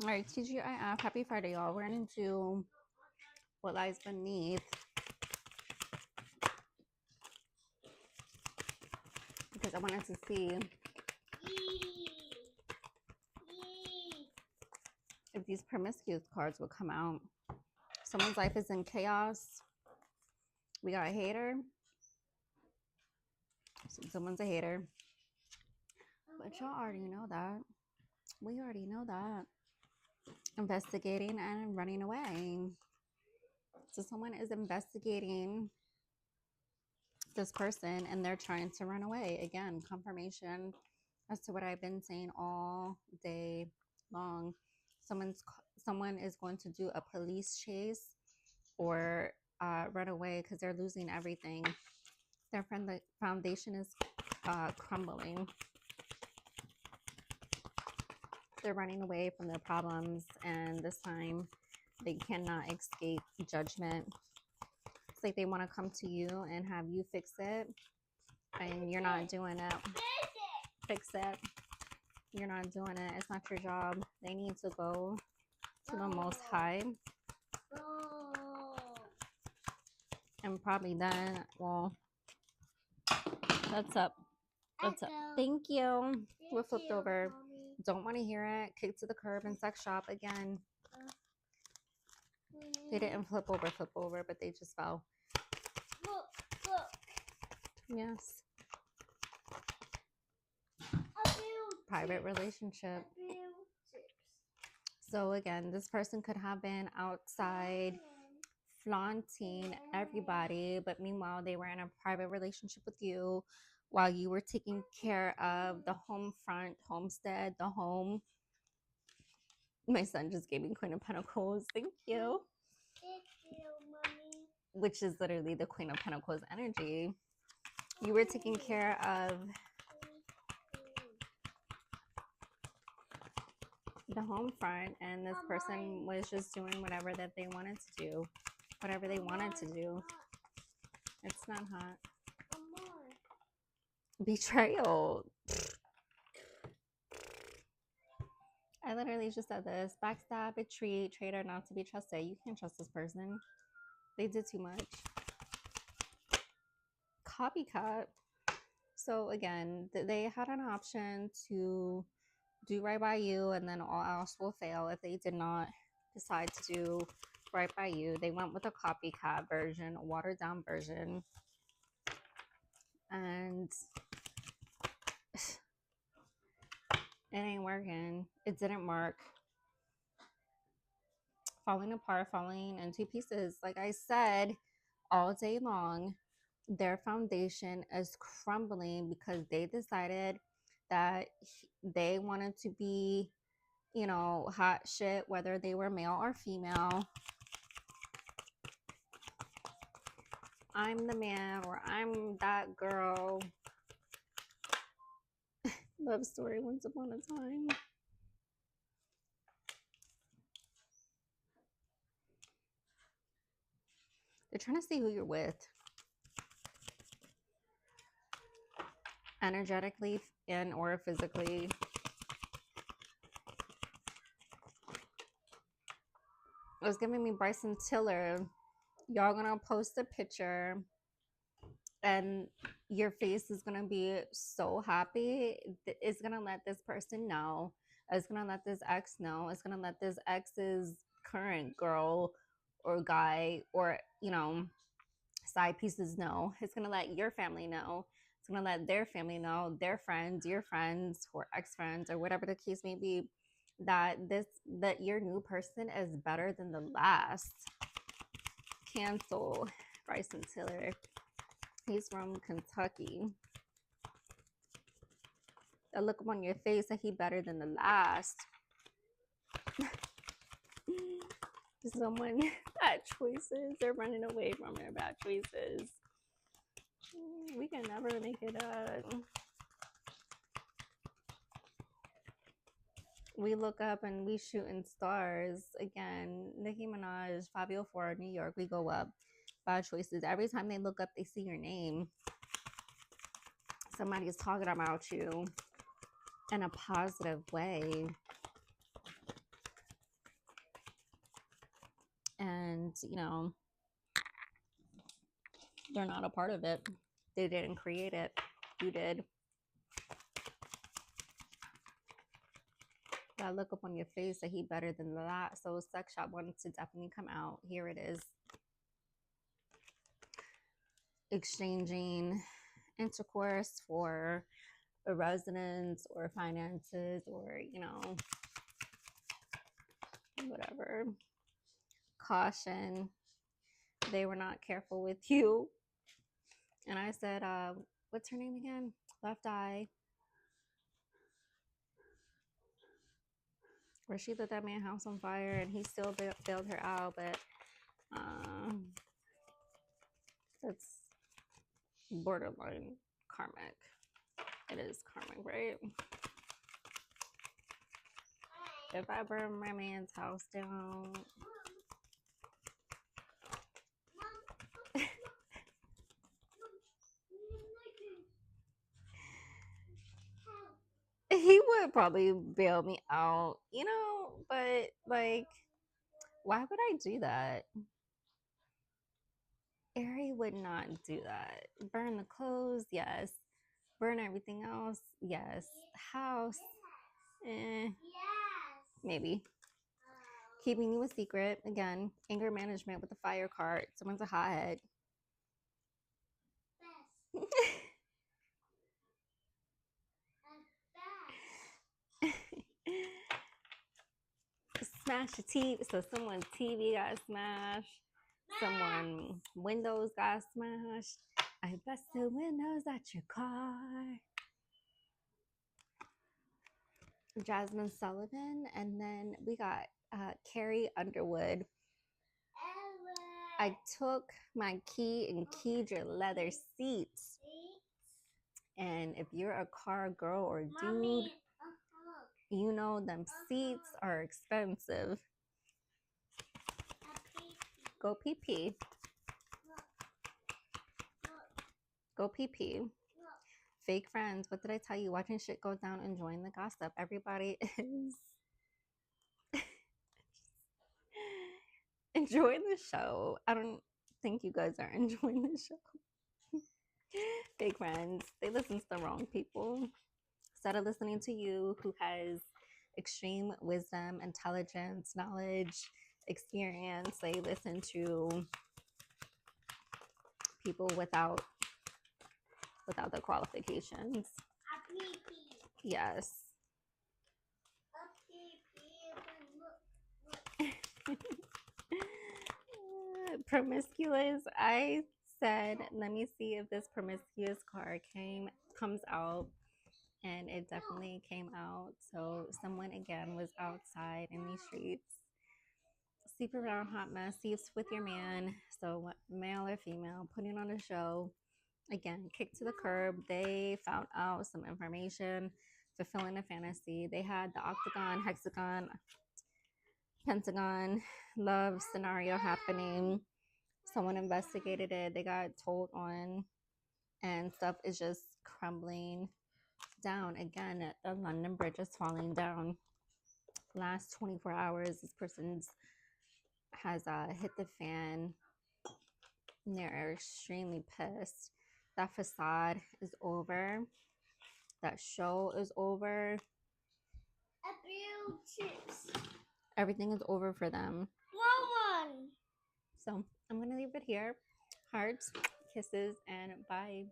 All right, TGIF, happy Friday, y'all. We're into what lies beneath because I wanted to see if these promiscuous cards would come out. Someone's life is in chaos. We got a hater. Someone's a hater. But y'all already know that. We already know that. Investigating and running away. So someone is investigating this person and they're trying to run away. Again, confirmation as to what I've been saying all day long. Someone is going to do a police chase or run away because they're losing everything. Their foundation is crumbling. They're running away from their problems, and this time they cannot escape judgment. It's like they want to come to you and have you fix it, and you're not doing it. Fix it. You're not doing it. It's not your job. They need to go to the Most High. And probably then, well, that's up. That's up. Thank you. We're flipped over. Don't want to hear it. Kick to the curb and sex shop again. They didn't flip over, but they just fell. Look. Yes. Private relationship. So again, this person could have been outside flaunting everybody, but meanwhile they were in a private relationship with you while you were taking care of the home front, homestead, the home. My son just gave me Queen of Pentacles. Thank you. Thank you, Mommy. Which is literally the Queen of Pentacles energy. You were taking care of the home front, and this person was just doing whatever that they wanted to do. Whatever they wanted to do. It's not hot. Betrayal. I literally just said this. Backstab, retreat, traitor, not to be trusted. You can't trust this person. They did too much. Copycat. So again, they had an option to do right by you and then all else will fail if they did not decide to do right by you. They went with a copycat version, a watered down version. And it ain't working. It didn't work. Falling apart, falling into pieces. Like I said, all day long, their foundation is crumbling because they decided that they wanted to be, hot shit, whether they were male or female. I'm the man or I'm that girl. Love story once upon a time. They're trying to see who you're with. Energetically and or physically. It was giving me Bryson Tiller. Y'all gonna post a picture and your face is gonna be so happy. It's gonna let this person know. It's gonna let this ex know. It's gonna let this ex's current girl or guy or side pieces know. It's gonna let your family know. It's gonna let their family know, their friends, your friends, or ex-friends, or whatever the case may be, that your new person is better than the last. Cancel. Bryson Tiller. He's from Kentucky. The look on your face that he better than the last. Someone bad choices. They're running away from their bad choices. We can never make it up. We look up and we shooting stars. Again, Nicki Minaj, Fabio Four, New York, we go up. Bad choices. Every time they look up, they see your name. Somebody is talking about you in a positive way. you know, they're not a part of it. They didn't create it. You did. That look up on your face that he better than that. So sex shop wanted to definitely come out. Here it is. Exchanging intercourse for a residence or finances or, you know, whatever. Caution. They were not careful with you. And I said, what's her name again? Left Eye. Where she lit that man house on fire and he still bailed her out, but that's borderline karmic. It is karmic, right? If I burn my man's house down, he would probably bail me out, you know, but like, why would I do that? Ari would not do that. Burn the clothes, yes. Burn everything else, yes. House, maybe. Keeping you a secret, again. Anger management with the fire card. Someone's a hothead. Smash the TV. So someone's TV got smashed. Someone windows got smashed. I bust the windows at your car. Jasmine Sullivan, and then we got Carrie Underwood. I took my key and keyed your leather seats. And if you're a car girl or dude, you know them seats are expensive. Go pee pee. Go pee pee. Fake friends. What did I tell you? Watching shit go down, enjoying the gossip. Everybody is enjoying the show. I don't think you guys are enjoying the show. Fake friends. They listen to the wrong people. Instead of listening to you, who has extreme wisdom, intelligence, knowledge, experience, they listen to people without the qualifications. Yes. Promiscuous. I said, let me see if this promiscuous card comes out, and it definitely came out. So someone again was outside in these streets. Sleep around, hot mess, sleeps with your man. So male or female, putting on a show. Again, kicked to the curb. They found out some information, fulfilling a fantasy. They had the octagon, hexagon, pentagon love scenario happening. Someone investigated it. They got told on, and stuff is just crumbling down. Again, the London Bridge is falling down. Last 24 hours, this person's has hit the fan. And they're extremely pissed. That facade is over. That show is over. Everything is over for them. So I'm gonna leave it here. Hearts, kisses, and bye.